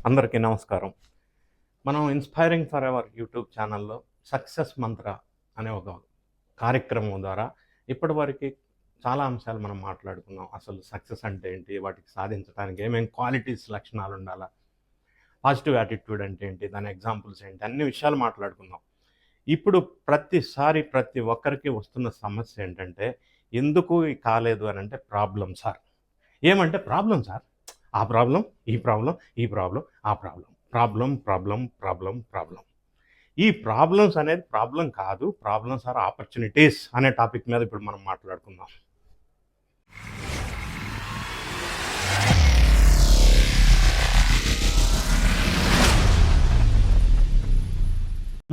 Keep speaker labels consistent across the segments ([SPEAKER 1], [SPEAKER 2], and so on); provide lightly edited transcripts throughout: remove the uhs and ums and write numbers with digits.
[SPEAKER 1] అందరికీ నమస్కారం. మనం ఇన్స్పైరింగ్ ఫర్ ఎవర్ యూట్యూబ్ ఛానల్లో సక్సెస్ మంత్ర అనే ఒక కార్యక్రమం ద్వారా ఇప్పటివరకు చాలా అంశాలు మనం మాట్లాడుకున్నాం. అసలు సక్సెస్ అంటే ఏంటి? వాటికి సాధించడానికి ఏమేం క్వాలిటీస్ లక్షణాలు ఉండాలా? పాజిటివ్ యాటిట్యూడ్ అంటే ఏంటి? దాని ఎగ్జాంపుల్స్ ఏంటి? అన్ని విషయాలు మాట్లాడుకుందాం. ఇప్పుడు ప్రతిసారి ప్రతి ఒక్కరికి వస్తున్న సమస్య ఏంటంటే, ఎందుకు కాలేదు అని అంటే ప్రాబ్లమ్ సార్. ఏమంటే ప్రాబ్లమ్ సార్. ఆ ప్రాబ్లం, ఈ ప్రాబ్లం, ఈ ప్రాబ్లం, ఆ problem. Problem, problem, problem, problem. ఈ ప్రాబ్లమ్స్ అనేది ప్రాబ్లం కాదు. ప్రాబ్లమ్స్ ఆర్ ఆపర్చునిటీస్ అనే టాపిక్ మీద ఇప్పుడు మనం మాట్లాడుకుందాం.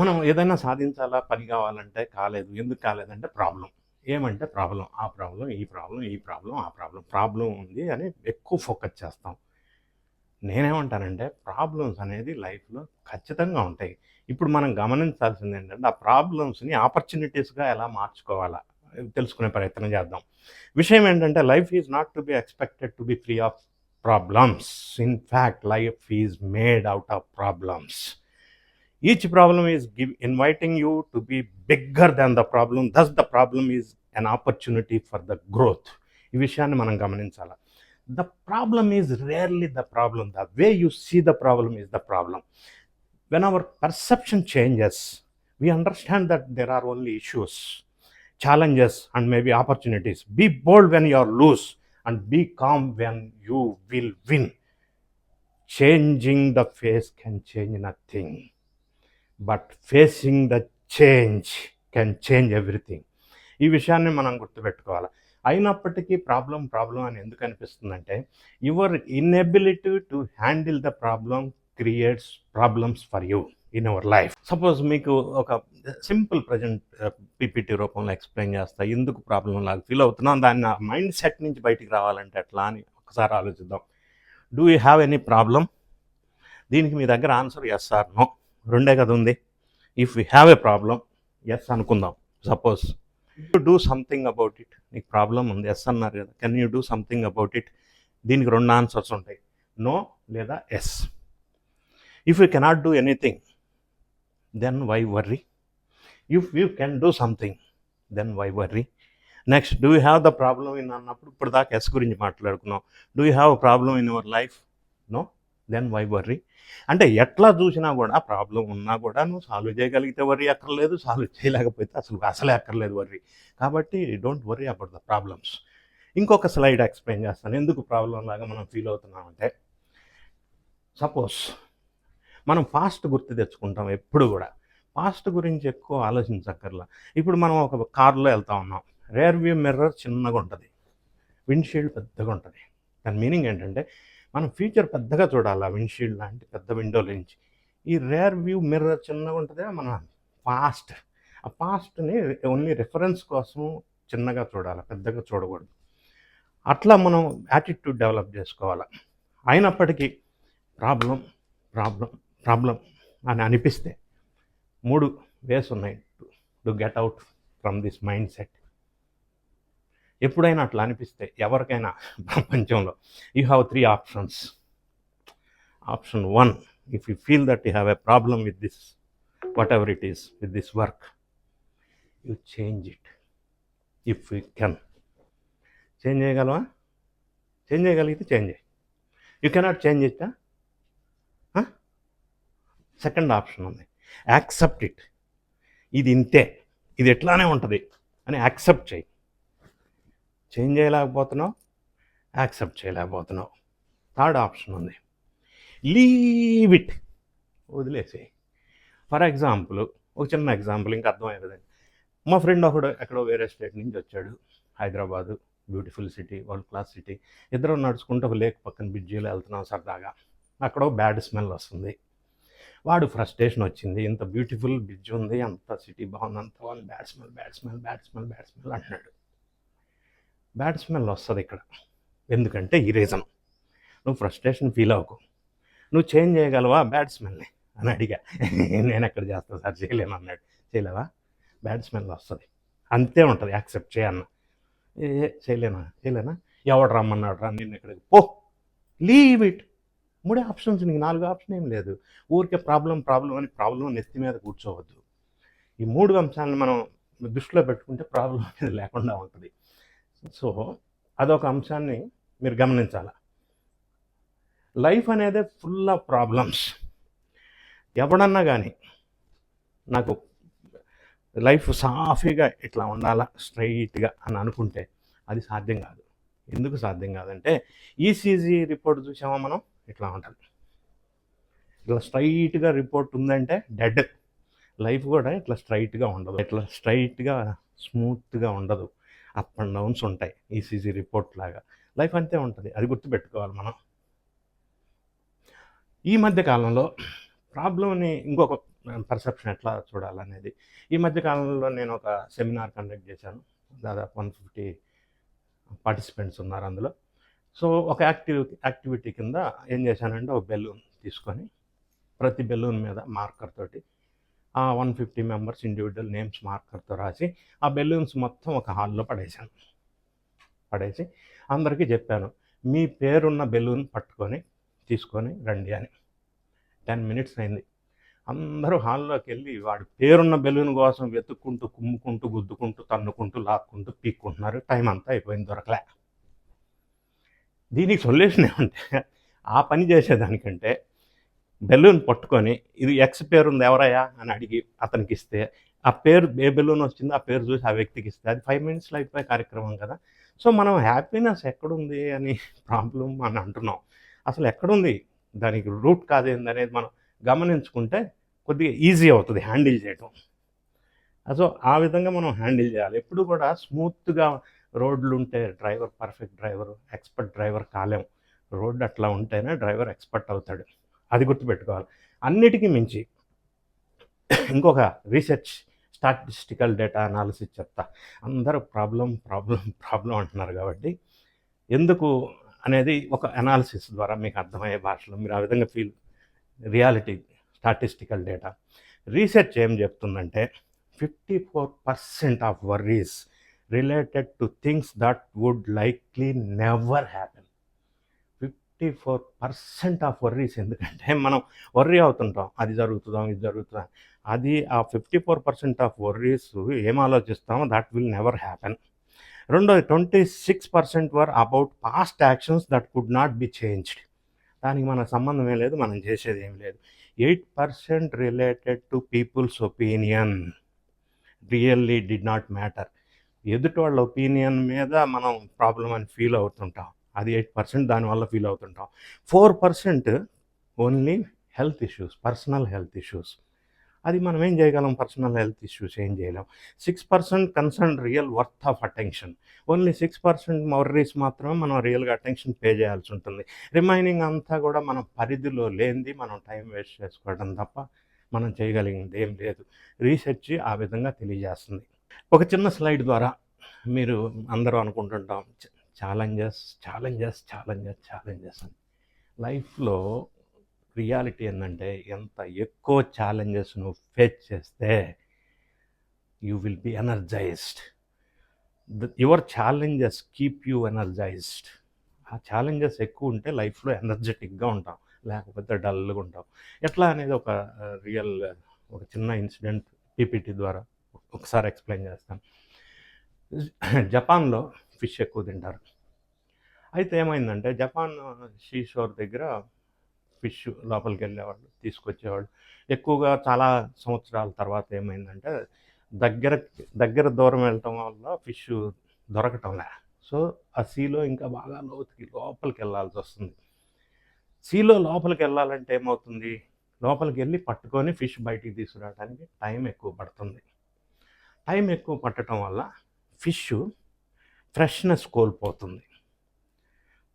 [SPEAKER 1] మనం ఏదైనా సాధించాలా, పని కావాలంటే కాలేదు. ఎందుకు కాలేదంటే ప్రాబ్లం. ఏమంటే ప్రాబ్లం. ఆ ప్రాబ్లం, ఈ ప్రాబ్లం, ఈ ప్రాబ్లం, ఆ ప్రాబ్లం. ప్రాబ్లం ఉంది అని ఎక్కువ ఫోకస్ చేస్తాం. నేనేమంటానంటే ప్రాబ్లమ్స్ అనేది లైఫ్‌లో ఖచ్చితంగా ఉంటాయి. ఇప్పుడు మనం గమనించాల్సింది ఏంటంటే, ఆ ప్రాబ్లమ్స్‌ని ఆపర్చునిటీస్‌గా ఎలా మార్చుకోవాలా తెలుసుకునే ప్రయత్నం చేద్దాం. విషయం ఏంటంటే life is not to be expected to be free of problems. In fact life is made out of problems. Each problem is inviting you to be bigger than the problem. Thus the problem is an opportunity for the growth. ఈ విషయాన్ని మనం గమనించాలి. The problem is rarely the problem. The way you see the problem is the problem. When our perception changes, we understand that there are only issues, challenges, and maybe opportunities. Be bold when you are loose, and be calm when you will win. Changing the face can change nothing, but facing the change can change everything. ఈ విషయాన్ని మనం గుర్తుపెట్టుకోవాలి. అయినప్పటికీ problem అని ఎందుకు అనిపిస్తుందంటే, your inability to handle the problem creates problems for you in our life. Suppose మీకు ఒక సింపుల్ ప్రజెంట్ పీపీటీ రూపంలో ఎక్స్ప్లెయిన్ చేస్తా. ఎందుకు ప్రాబ్లం లాగా ఫీల్ అవుతున్నాం, దాన్ని మైండ్ సెట్ నుంచి బయటికి రావాలంటే ఎట్లా అని ఒకసారి ఆలోచిద్దాం. Do you have any problem? దీనికి మీ దగ్గర ఆన్సర్ ఎస్ ఆర్ నో రెండే కదా ఉంది. If you have a problem, yes అనుకుందాం. Suppose you do something about it. నీకు ప్రాబ్లం ఉంది, ఎస్ అన్నారు కదా. Can you do something about it? దీనికి రెండు ఆన్సర్స్ ఉంటాయి, నో లేదా yes. If you cannot do anything, then why worry? If you can do something, then why worry? Next, do you have the problem in అన్నప్పుడు ఇప్పుడు దాకా yes గురించి మాట్లాడుకున్నాం. Do you have problem in your life? No, then why worry? అంటే ఎట్లా చూసినా కూడా problem ఉన్నా కూడా నువ్వు సాల్వ్ చేయగలిగితే వర్రీ అక్కర్లేదు, సాల్వ్ చేయలేకపోతే అసలే అక్కర్లేదు వర్రీ. కాబట్టి don't worry about the problems. ఇంకొక స్లైడ్ ఎక్స్ప్లెయిన్ చేస్తాను ఎందుకు ప్రాబ్లం లాగా మనం ఫీల్ అవుతున్నామంటే. సపోజ్ మనం పాస్ట్ గుర్తు తెచ్చుకుంటాం ఎప్పుడు కూడా. పాస్ట్ గురించి ఎక్కువ ఆలోచించక్కర్లా. ఇప్పుడు మనం ఒక కారులో వెళ్తా ఉన్నాం. రేర్ వ్యూ మిర్రర్ చిన్నగా ఉంటుంది, విండ్షీల్డ్ పెద్దగా ఉంటుంది. దాని మీనింగ్ ఏంటంటే మనం ఫ్యూచర్ పెద్దగా చూడాలి. ఆ విండ్షీల్డ్ లాంటి పెద్ద విండోల నుంచి. ఈ రేర్ వ్యూ మిర్రర్ చిన్నగా ఉంటుంది, మన పాస్ట్. ఆ పాస్ట్ని ఓన్లీ రిఫరెన్స్ కోసం చిన్నగా చూడాలి, పెద్దగా చూడకూడదు. అట్లా మనం యాటిట్యూడ్ డెవలప్ చేసుకోవాలి. అయినప్పటికీ ప్రాబ్లం ప్రాబ్లం ప్రాబ్లం అని అనిపిస్తే 3 వేస్ ఉన్నాయి to get out from this mind set. ఎప్పుడైనా అట్లా అనిపిస్తే ఎవరికైనా ప్రపంచంలో, you have 3 options. Option 1, if you feel that you have a problem with this what ever it is, with this work, you change it if you can. Change చేయగలవా? Change చేయగలిగితే change చేయి. You cannot change it. Second option ఉంది, accept it. ఇది ఇంతే, ఇది ఎట్లానే ఉంటుంది అని accept చేయి. Change చేయలేకపోతున్నావు, accept చేయలేకపోతున్నావు. థర్డ్ ఆప్షన్ ఉంది, లీవ్ ఇట్, వదిలేసి. ఫర్ ఎగ్జాంపుల్, ఒక చిన్న ఎగ్జాంపుల్ ఇంకా అర్థమయ్యేదండి. మా ఫ్రెండ్ ఒకడు ఎక్కడో వేరే స్టేట్ నుంచి వచ్చాడు. Hyderabad beautiful city, world class city. ఇద్దరు నడుచుకుంటూ ఒక లేక్ పక్కన బ్రిడ్జిలో వెళ్తున్నాం సరదాగా. అక్కడ బ్యాడ్ స్మెల్ వస్తుంది. వాడు ఫ్రస్ట్రేషన్ వచ్చింది, ఇంత బ్యూటిఫుల్ బ్రిడ్జ్ ఉంది, అంత సిటీ బాగుంది, అంత వాళ్ళు bad smell bad smell bad smell bad smell అంటున్నాడు. బ్యాడ్ స్మెల్ వస్తుంది ఇక్కడ ఎందుకంటే ఈ రీజన్. నువ్వు ఫ్రస్ట్రేషన్ ఫీల్ అవ్వకు. నువ్వు చేంజ్ చేయగలవా బ్యాడ్ స్మెల్ని అని అడిగా. నేను ఎక్కడ చేస్తాను సార్, చేయలేను అన్నాడు. చేయలేవా? బ్యాడ్ స్మెల్ వస్తుంది, అంతే ఉంటుంది, యాక్సెప్ట్ చేయన్న. చేయలేనా? ఎవడు రమ్మన్నాడు రా నిన్ను ఎక్కడికి? పో, లీవ్ ఇట్, 3 ఆప్షన్స్, నీకు 4 ఆప్షన్ ఏం లేదు. ఊరికే ప్రాబ్లమ్ ప్రాబ్లమ్ నెత్తి మీద కూర్చోవద్దు. ఈ 3 అంశాలను మనం దృష్టిలో పెట్టుకుంటే ప్రాబ్లమ్ అనేది లేకుండా ఉంటుంది. సో అదొక అంశాన్ని మీరు గమనించాలి. లైఫ్ అనేది ఫుల్ ఆఫ్ ప్రాబ్లమ్స్. ఎవడన్నా కానీ నాకు లైఫ్ సాఫీగా ఇట్లా ఉండాలా స్ట్రైట్గా అని అనుకుంటే అది సాధ్యం కాదు. ఎందుకు సాధ్యం కాదంటే ఈసీజీ రిపోర్ట్ చూసామా మనం, ఇట్లా ఉంటుంది. ఇట్లా స్ట్రైట్గా రిపోర్ట్ ఉందంటే డెడ్. లైఫ్ కూడా ఇట్లా స్ట్రైట్గా ఉండదు, ఇట్లా స్ట్రైట్గా స్మూత్గా ఉండదు. అప్ అండ్ డౌన్స్ ఉంటాయి ఈసీజీ రిపోర్ట్ లాగా. లైఫ్ అంతే ఉంటుంది, అది గుర్తుపెట్టుకోవాలి మనం. ఈ మధ్య కాలంలో ప్రాబ్లమ్ని ఇంకొక పర్సెప్షన్ ఎట్లా చూడాలనేది, ఈ మధ్య కాలంలో నేను ఒక సెమినార్ కండక్ట్ చేశాను. దాదాపు 150 పార్టిసిపెంట్స్ ఉన్నారు అందులో. సో ఒక యాక్టివిటీ కింద ఏం చేశానంటే, ఒక బెలూన్ తీసుకొని ప్రతి బెలూన్ మీద మార్కర్ తోటి ఆ 150 మెంబర్స్ ఇండివిజువల్ నేమ్స్ మార్కర్తో రాసి ఆ బెలూన్స్ మొత్తం ఒక హాల్లో పడేసి అందరికీ చెప్పాను, మీ పేరున్న బెలూన్ తీసుకొని రండి అని. 10 minutes అయింది. అందరూ హాల్లోకి వెళ్ళి వాడి పేరున్న బెలూన్ కోసం వెతుక్కుంటూ, కుమ్ముకుంటూ, గుద్దుకుంటూ, తన్నుకుంటూ, లాక్కుంటూ, పీక్కుంటున్నారు. టైం అంతా అయిపోయింది, దొరకలే. దీనికి సొల్యూషన్ ఏమంటే, ఆ పని చేసేదానికంటే బెలూన్ పట్టుకొని ఇది ఎక్స్ పేరు ఉంది ఎవరయ్యా అని అడిగి అతనికి ఇస్తే, ఆ పేరు ఏ బెలూన్ వచ్చిందో ఆ పేరు చూసి ఆ వ్యక్తికి ఇస్తే అది 5 minutesలో అయిపోయే కార్యక్రమం కదా. సో మనం హ్యాపీనెస్ ఎక్కడుంది అని ప్రాబ్లం అని అంటున్నాం. అసలు ఎక్కడుంది, దానికి రూట్ కాదేంది అనేది మనం గమనించుకుంటే కొద్దిగా ఈజీ అవుతుంది హ్యాండిల్ చేయటం. సో ఆ విధంగా మనం హ్యాండిల్ చేయాలి. ఎప్పుడు కూడా స్మూత్గా రోడ్లు ఉంటే driver perfect driver, expert driver కాలేం. రోడ్డు అట్లా ఉంటేనే డ్రైవర్ ఎక్స్పర్ట్ అవుతాడు, అది గుర్తుపెట్టుకోవాలి. అన్నిటికీ మించి ఇంకొక రీసెర్చ్, స్టాటిస్టికల్ డేటా అనాలిసిస్ చెప్తా. అందరూ ప్రాబ్లం అంటున్నారు కాబట్టి ఎందుకు అనేది ఒక అనాలిసిస్ ద్వారా మీకు అర్థమయ్యే భాషలో మీరు ఆ విధంగా రియాలిటీ, స్టాటిస్టికల్ డేటా. రీసెర్చ్ ఏం చెప్తుందంటే 54% of worries related to things that would likely never happen. 54% of worries. ఎందుకంటే మనం వర్రీ అవుతుంటాం, అది జరుగుతుందాం, ఇది జరుగుతుందా. అది ఆ 54% ఆఫ్ వర్రీస్ ఏం ఆలోచిస్తామో దట్ విల్ నెవర్ హ్యాపెన్. రెండోది 26% worry about past actions that could not be changed. దానికి మన సంబంధం ఏం లేదు, మనం చేసేది ఏం లేదు. 8% related to peoples opinion really did not matter. ఎదుటి వాళ్ళ ఒపీనియన్ మీద మనం ప్రాబ్లం అని ఫీల్ అవుతుంటాం, అది 8%, దానివల్ల ఫీల్ అవుతుంటాం. 4% only health issues, personal health issues. అది మనం ఏం చేయగలం, పర్సనల్ హెల్త్ ఇష్యూస్ ఏం చేయలేం. 6% concern real worth of attention. Only 6% worries మాత్రమే మనం రియల్గా అటెన్షన్ పే చేయాల్సి ఉంటుంది. రిమైనింగ్ అంతా కూడా మన పరిధిలో లేనిది మనం టైం వేస్ట్ చేసుకోవడం తప్ప మనం చేయగలిగింది ఏం లేదు. రీసెర్చ్ ఆ విధంగా తెలియజేస్తుంది. ఒక చిన్న స్లైడ్ ద్వారా మీరు అందరూ అనుకుంటుంటాం ఛాలెంజెస్ అని. లైఫ్లో రియాలిటీ ఏంటంటే, ఎంత ఎక్కువ ఛాలెంజెస్ నువ్వు ఫేస్ చేస్తే you will be energised. Your challenges keep you energised. ఆ ఛాలెంజెస్ ఎక్కువ ఉంటే లైఫ్లో ఎనర్జెటిక్గా ఉంటాం, లేకపోతే డల్గా ఉంటాం. ఎట్లా అనేది ఒక చిన్న ఇన్సిడెంట్ పీపీటీ ద్వారా ఒకసారి ఎక్స్ప్లెయిన్ చేస్తాను. జపాన్లో ఫిష్ ఎక్కువ తింటారు. అయితే ఏమైందంటే, జపాన్ సీషోర్ దగ్గర ఫిష్ లోపలికి వెళ్ళేవాళ్ళు, తీసుకొచ్చేవాళ్ళు. ఎక్కువగా చాలా సంవత్సరాల తర్వాత ఏమైందంటే, దగ్గర దూరం వెళ్ళటం వల్ల ఫిష్ దొరకటంలే. సో ఆ సీలో ఇంకా బాగా లోపలికి వెళ్ళాల్సి వస్తుంది. సీలో లోపలికి వెళ్ళాలంటే ఏమవుతుంది, లోపలికి వెళ్ళి పట్టుకొని ఫిష్ బయటికి తీసుకురావడానికి టైం ఎక్కువ పడుతుంది. టైం ఎక్కువ పట్టడం వల్ల ఫిష్ ఫ్రెష్నెస్ కోల్పోతుంది.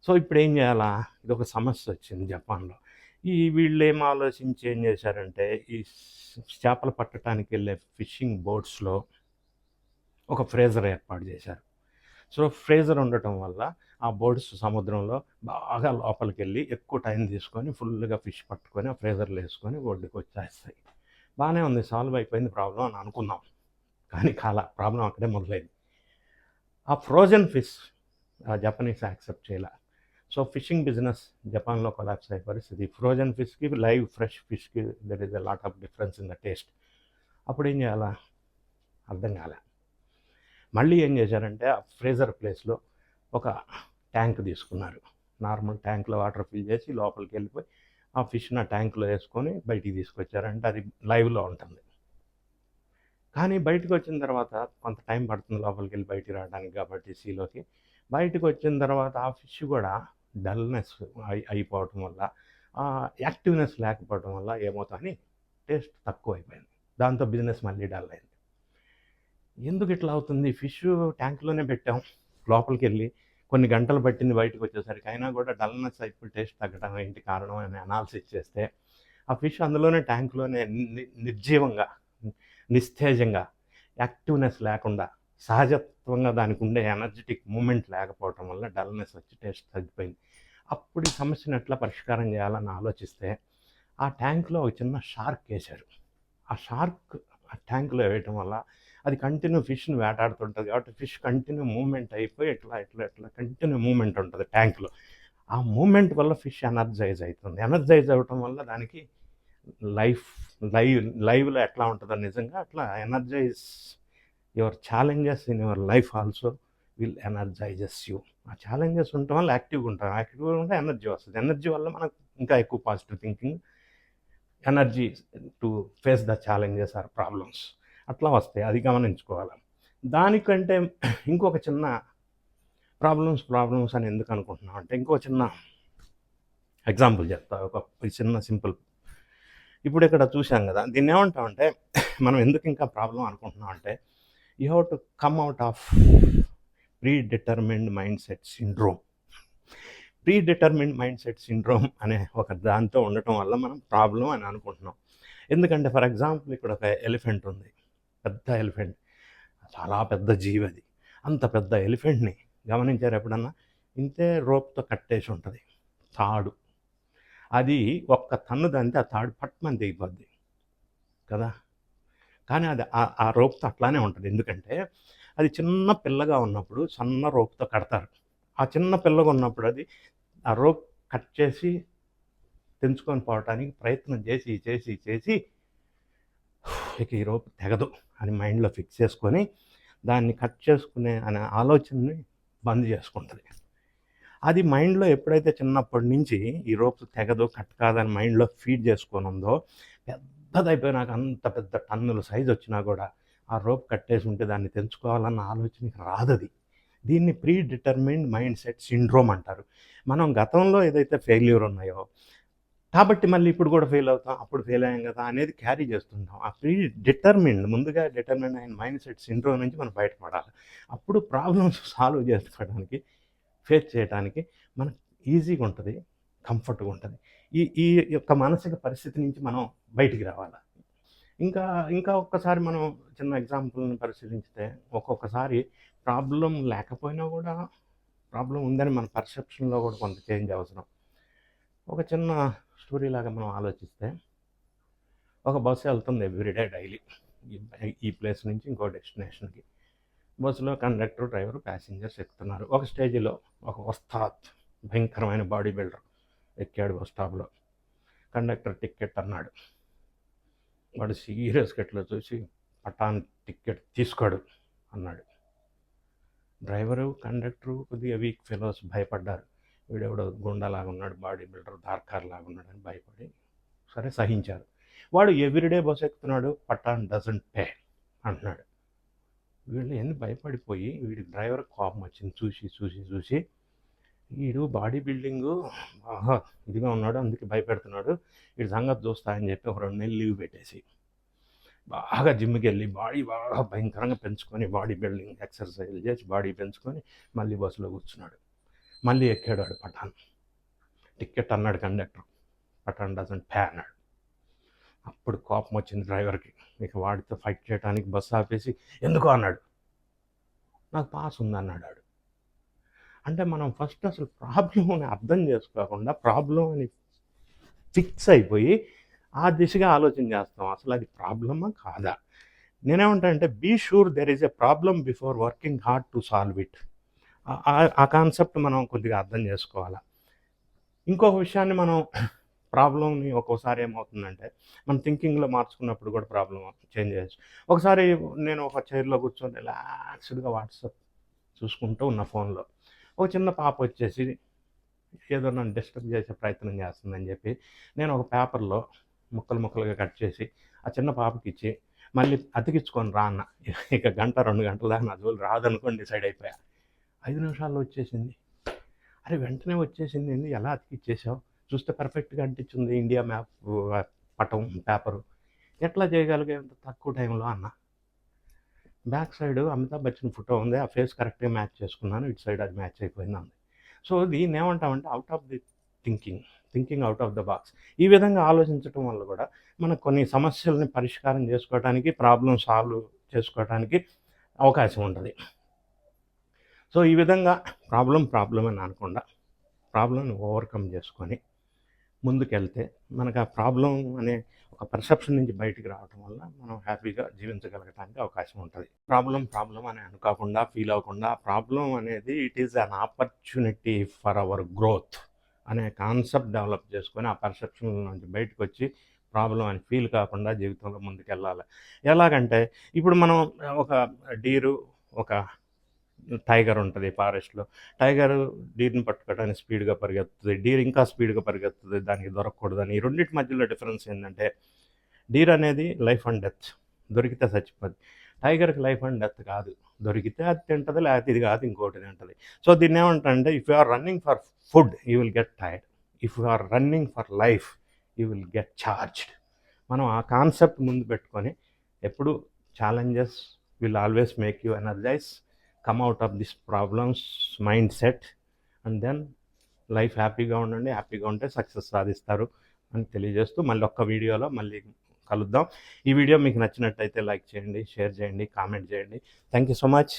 [SPEAKER 1] సో ఇప్పుడు ఏం చేయాలా, ఇది ఒక సమస్య వచ్చింది జపాన్లో. వీళ్ళు ఏం ఆలోచించి ఏం చేశారంటే, ఈ చేపలు పట్టడానికి వెళ్ళే ఫిషింగ్ బోట్స్లో ఒక ఫ్రేజర్ ఏర్పాటు చేశారు. సో ఫ్రేజర్ ఉండటం వల్ల ఆ బోట్స్ సముద్రంలో బాగా లోపలికి వెళ్ళి ఎక్కువ టైం తీసుకొని ఫుల్గా ఫిష్ పట్టుకొని ఆ ఫ్రేజర్లో వేసుకొని ఒడ్డుకి వచ్చేస్తాయి. బాగానే ఉంది, సాల్వ్ అయిపోయింది ప్రాబ్లం అని అనుకున్నాం. కానీ ప్రాబ్లం అక్కడే మొదలైంది. ఆ ఫ్రోజన్ ఫిష్ ఆ జపనీస్ యాక్సెప్ట్ చేయలే. సో ఫిషింగ్ బిజినెస్ జపాన్లో కొలాప్స్ అయ్యే పరిస్థితి. ఫ్రోజన్ ఫిష్కి లైవ్ ఫ్రెష్ ఫిష్కి there is a lot of difference in the taste. అప్పుడు ఏం చేయాలా అర్థం కాలే. మళ్ళీ ఏం చేశారంటే ఆ ఫ్రీజర్ ప్లేస్లో ఒక ట్యాంక్ తీసుకున్నారు. నార్మల్ ట్యాంక్లో వాటర్ ఫిల్ చేసి లోపలికి వెళ్ళిపోయి ఆ ఫిష్ని ఆ ట్యాంక్లో వేసుకొని బయటికి తీసుకొచ్చారంటే అది లైవ్లో ఉంటుంది. కానీ బయటకు వచ్చిన తర్వాత కొంత టైం పడుతుంది లోపలికి వెళ్ళి బయటికి రావడానికి కాబట్టి సీలోకి. బయటకు వచ్చిన తర్వాత ఆ ఫిష్ కూడా డల్నెస్ అయిపోవటం వల్ల, యాక్టివ్నెస్ లేకపోవడం వల్ల ఏమవుతుంది, టేస్ట్ తక్కువ అయిపోయింది. దాంతో బిజినెస్ మళ్ళీ డల్ అయింది. ఎందుకు ఇట్లా అవుతుంది? ఫిష్ ట్యాంక్లోనే పెట్టాం, లోపలికి వెళ్ళి కొన్ని గంటలు పట్టింది బయటకు వచ్చేసరికి, అయినా కూడా డల్నెస్ అయిపోయి టేస్ట్ తగ్గడం ఏంటి కారణం అని అనాలిసిస్ చేస్తే ఆ ఫిష్ అందులోనే ట్యాంక్లోనే నిర్జీవంగా, నిస్తేజంగా, యాక్టివ్నెస్ లేకుండా, సహజత్వంగా దానికి ఉండే ఎనర్జెటిక్ మూమెంట్ లేకపోవటం వల్ల డల్నెస్ వచ్చి టేస్ట్ తగ్గిపోయింది. అప్పుడు ఈ సమస్యను ఎట్లా పరిష్కారం చేయాలని ఆలోచిస్తే ఆ ట్యాంక్లో ఒక చిన్న షార్క్ వేశారు. ఆ షార్క్ ఆ ట్యాంక్లో వేయటం వల్ల అది కంటిన్యూ ఫిష్ని వేటాడుతుంటుంది కాబట్టి ఫిష్ కంటిన్యూ మూమెంట్ అయిపోయి ఎట్లా కంటిన్యూ మూమెంట్ ఉంటుంది ట్యాంక్లో. ఆ మూమెంట్ వల్ల ఫిష్ ఎనర్జైజ్ అవుతుంది. ఎనర్జైజ్ అవ్వటం వల్ల దానికి లైవ్లో ఎట్లా ఉంటుందో నిజంగా అట్లా energize your challenges in your life also will energizes you. ఆ ఛాలెంజెస్ ఉండటం వల్ల యాక్టివ్గా ఉంటాం, యాక్టివ్గా ఉంటే ఎనర్జీ వస్తుంది. ఎనర్జీ వల్ల మనకు ఇంకా ఎక్కువ positive thinking, energy to face the challenges or problems అట్లా వస్తాయి. అది గమనించుకోవాలి. దానికంటే ఇంకొక చిన్న ప్రాబ్లమ్స్ అని ఎందుకు అనుకుంటున్నాం అంటే ఇంకో చిన్న ఎగ్జాంపుల్ చెప్తా. ఒక చిన్న సింపుల్. ఇప్పుడు ఇక్కడ చూసాం కదా, దీన్ని ఏమంటామంటే మనం ఎందుకు ఇంకా ప్రాబ్లం అనుకుంటున్నాం అంటే you have to come out of pre determined mind set syndrome. Pre determined mind set syndrome అనే ఒక దాంతో ఉండటం వల్ల మనం ప్రాబ్లం అని అనుకుంటున్నాం. ఎందుకంటే ఫర్ ఎగ్జాంపుల్ ఇక్కడ ఒక ఎలిఫెంట్ ఉంది, పెద్ద ఎలిఫెంట్, చాలా పెద్ద జీవి. అది అంత పెద్ద ఎలిఫెంట్ని గమనించారు ఎప్పుడన్నా? ఇంతే రోప్తో కట్టేసి ఉంటుంది తాడు. అది ఒక్క తన్ను దంతే ఆ తాడు పట్టుమని దిగిపోద్ది కదా. కానీ అది ఆ రోప్తో అట్లానే ఉంటుంది. ఎందుకంటే అది చిన్న పిల్లగా ఉన్నప్పుడు సన్న రోప్తో కడతారు. ఆ చిన్న పిల్లగా ఉన్నప్పుడు అది ఆ రోప్ కట్ చేసి తెంచుకొని పోవటానికి ప్రయత్నం చేసి ఇక ఈ రోప్ తెగదు అని మైండ్లో ఫిక్స్ చేసుకొని దాన్ని కట్ చేసుకునే అనే ఆలోచనని బంద్ చేసుకుంటుంది. అది మైండ్లో ఎప్పుడైతే చిన్నప్పటి నుంచి ఈ రోప్ తెగదు, కట్ కాదని మైండ్లో ఫీడ్ చేసుకొని ఉందో, పెద్దదైపోయినాక అంత పెద్ద టన్నుల సైజు వచ్చినా కూడా ఆ రోప్ కట్టేసి ఉంటే దాన్ని తెంచుకోవాలన్న ఆలోచనకి రాదది. దీన్ని pre determined mind set syndrome అంటారు. మనం గతంలో ఏదైతే ఫెయిల్యూర్ ఉన్నాయో కాబట్టి మళ్ళీ ఇప్పుడు కూడా ఫెయిల్ అవుతాం, అప్పుడు ఫెయిల్ అయ్యాం కదా అనేది క్యారీ చేస్తుంటాం. ఆ ప్రీ ముందుగా డిటర్మిన్డ్ అయిన మైండ్ సెట్ సిండ్రోమ్ నుంచి మనం బయటపడాలి. అప్పుడు ప్రాబ్లమ్స్ సాల్వ్ చేసుకోవడానికి, ఫేస్ చేయడానికి మనకు ఈజీగా ఉంటుంది, కంఫర్ట్గా ఉంటుంది. ఈ యొక్క మానసిక పరిస్థితి నుంచి మనం బయటికి రావాలి. ఇంకా ఒక్కసారి మనం చిన్న ఎగ్జాంపుల్ని పరిశీలించితే ఒక్కొక్కసారి ప్రాబ్లం లేకపోయినా కూడా ప్రాబ్లం ఉందని మన పర్సెప్షన్లో కూడా కొంత చేంజ్ అవసరం. ఒక చిన్న స్టోరీ లాగా మనం ఆలోచిస్తే, ఒక బస్సు వెళ్తుంది ఎవ్రీడే డైలీ ఈ ప్లేస్ నుంచి ఇంకో డెస్టినేషన్కి. బస్సులో కండక్టర్, డ్రైవర్, ప్యాసింజర్స్ ఎక్కుతున్నారు. ఒక స్టేజ్లో ఒక వస్తాద్ భయంకరమైన బాడీ బిల్డర్ ఎక్కాడు బస్ స్టాప్లో. కండక్టర్ టికెట్ అన్నాడు. వాడు సీరియస్గా ఎట్లా చూసి పటాన్ టికెట్ తీసుకోడు అన్నాడు. డ్రైవరు, కండక్టరు కొద్దిగా వీక్ ఫెలోస్ భయపడ్డారు. వీడెవడో గుండాలాగా ఉన్నాడు, బాడీ బిల్డర్ దార్కార్ లాగా ఉన్నాడు అని భయపడి సరే సహించారు. వాడు ఎవ్రీడే బస్ ఎక్కుతున్నాడు, పటాన్ డజంట్ పే అంటున్నాడు. వీళ్ళు ఎందుకు భయపడిపోయి వీడి డ్రైవర్ కోపం వచ్చింది చూసి వీడు బాడీ బిల్డింగు బాగా ఇదిగా ఉన్నాడు, అందుకే భయపెడుతున్నాడు, వీడి సంగతి చూస్తా అని చెప్పి ఒక 2 నెలలు లీవ్ పెట్టేసి బాగా జిమ్కి వెళ్ళి బాడీ బాగా భయంకరంగా పెంచుకొని బాడీ బిల్డింగ్ ఎక్సర్సైజ్ చేసి బాడీ పెంచుకొని మళ్ళీ బస్సులో కూర్చున్నాడు. మళ్ళీ ఎక్కాడు వాడు పటాన్. టికెట్ అన్నాడు కండక్టర్, పటాన్ డజంట్ పే అన్నాడు. అప్పుడు కోపం వచ్చింది డ్రైవర్కి. ఇక వాడితో ఫైట్ చేయడానికి బస్సు ఆపేసి ఎందుకు అన్నాడు. నాకు పాస్ ఉంది అన్నాడు వాడు. అంటే మనం ఫస్ట్ అసలు ప్రాబ్లంని అర్థం చేసుకోకుండా ప్రాబ్లం అని ఫిక్స్ అయిపోయి ఆ దిశగా ఆలోచన చేస్తాం. అసలు అది ప్రాబ్లమా కాదా? నేనేమంటానంటే be sure there is a problem before working hard to solve it. ఆ కాన్సెప్ట్ మనం కొద్దిగా అర్థం చేసుకోవాలి. ఇంకొక విషయాన్ని మనం ప్రాబ్లమ్‌ని ఒక్కోసారి ఏమవుతుందంటే, మన థింకింగ్‌లో మార్చుకున్నప్పుడు కూడా ప్రాబ్లమ్ చేంజ్ చేయొచ్చు. ఒకసారి నేను ఒక చైర్‌లో కూర్చొని రిలాక్స్‌డ్‌గా వాట్సాప్ చూసుకుంటూ ఉన్న ఫోన్‌లో. ఒక చిన్న పాపొచ్చేసి ఏదో నన్ను డిస్టర్బ్ చేసే ప్రయత్నం చేస్తుందని చెప్పి, నేను ఒక పేపర్‌లో ముక్కలు ముక్కలుగా కట్ చేసి, ఆ చిన్న పాపకిచ్చి, మళ్ళీ అతికించుకొని రా అన్న. ఇక గంట, 2 గంటల దాకా నా జోలికి రాదనుకోని డిసైడ్ అయిపోయా. 5 నిమిషాల్లో వచ్చేసింది. అరే! వెంటనే వచ్చేసిందేంది? ఎలా అతికిచ్చేసావు? చూస్తే పర్ఫెక్ట్‌గా అంటించుంది ఇండియా మ్యాప్ పటం పేపరు. ఎట్లా చేయగలిగావు ఇంత తక్కువ టైంలో అన్నా. Back side Amitabh Bachchan photo ఉంది. ఆ ఫేస్ కరెక్ట్‌గా మ్యాచ్ చేసుకున్నాను. ఇటు సైడ్ అది మ్యాచ్ అయిపోయింది అంది. సో, దీన్నేమంటామంటే out of the thinking. Thinking out of the box. ఈ విధంగా ఆలోచించటం వల్ల గూడా మనకు కొన్ని సమస్యల్ని పరిష్కారం చేసుకోవటానికి, ప్రాబ్లమ్ సాల్వ్ చేసుకోవటానికి అవకాశం ఉంటది. సో, ఈ విధంగా ప్రాబ్లమ్ అని అనకుండా, ప్రాబ్లమ్‌ని ఓవర్‌కమ్ చేసుకొని ముందుకెళ్తే, మనకు ఆ ప్రాబ్లమ్ అనే ఒక పర్సెప్షన్ నుంచి బయటికి రావటం వల్ల మనం హ్యాపీగా జీవించగలగటానికి అవకాశం ఉంటది. ప్రాబ్లమ్ అని అనుకోకుండా, ఫీల్ అవ్వకుండా, ప్రాబ్లమ్ అనేది it is an opportunity for hour growth అనే కాన్సెప్ట్ డెవలప్ చేసుకొని, ఆ పర్సెప్షన్ నుంచి బయటకొచ్చి, ప్రాబ్లమ్ అని ఫీల్ కాకుండా జీవితంలో ముందుకెళ్ళాలి. ఎలాగంటే, ఇప్పుడు మనం ఒక డీరు, ఒక టైగర్ ఉంటది ఫారెస్ట్‌లో. టైగరు డీర్‌ని పట్టుకోవడానికి స్పీడ్‌గా పరిగెత్తుతది. డీర్ ఇంకా స్పీడ్‌గా పరిగెత్తుతది. దానికి దొరకకూడదని. ఈ రెండిటి మధ్యలో డిఫరెన్స్ ఏందంటే, డీర్ అనేది లైఫ్ అండ్ డెత్. దొరికితే చచ్చిపోద్ది. టైగర్‌కి లైఫ్ అండ్ డెత్ కాదు. దొరికితే అది తింటది. లేకపోతే ఇది కాదు ఇంకోటి తింటది. సో, దీన్నేమంటారంటే, if you are running for food you will get tired. If you are running for life you will get charged. మనం ఆ కాన్సెప్ట్ ముందు పెట్టుకొని ఎప్పుడు challenges will always make you energize, come out of this problems mind set and then life హ్యాపీగా ఉండండి. హ్యాపీగా ఉంటే success సాధిస్తారు అని తెలియజేస్తూ మళ్ళీ ఒక్క వీడియోలో మళ్ళీ కలుద్దాం. ఈ వీడియో మీకు నచ్చినట్టయితే లైక్ చేయండి, షేర్ చేయండి, కామెంట్ చేయండి. Thank you so much.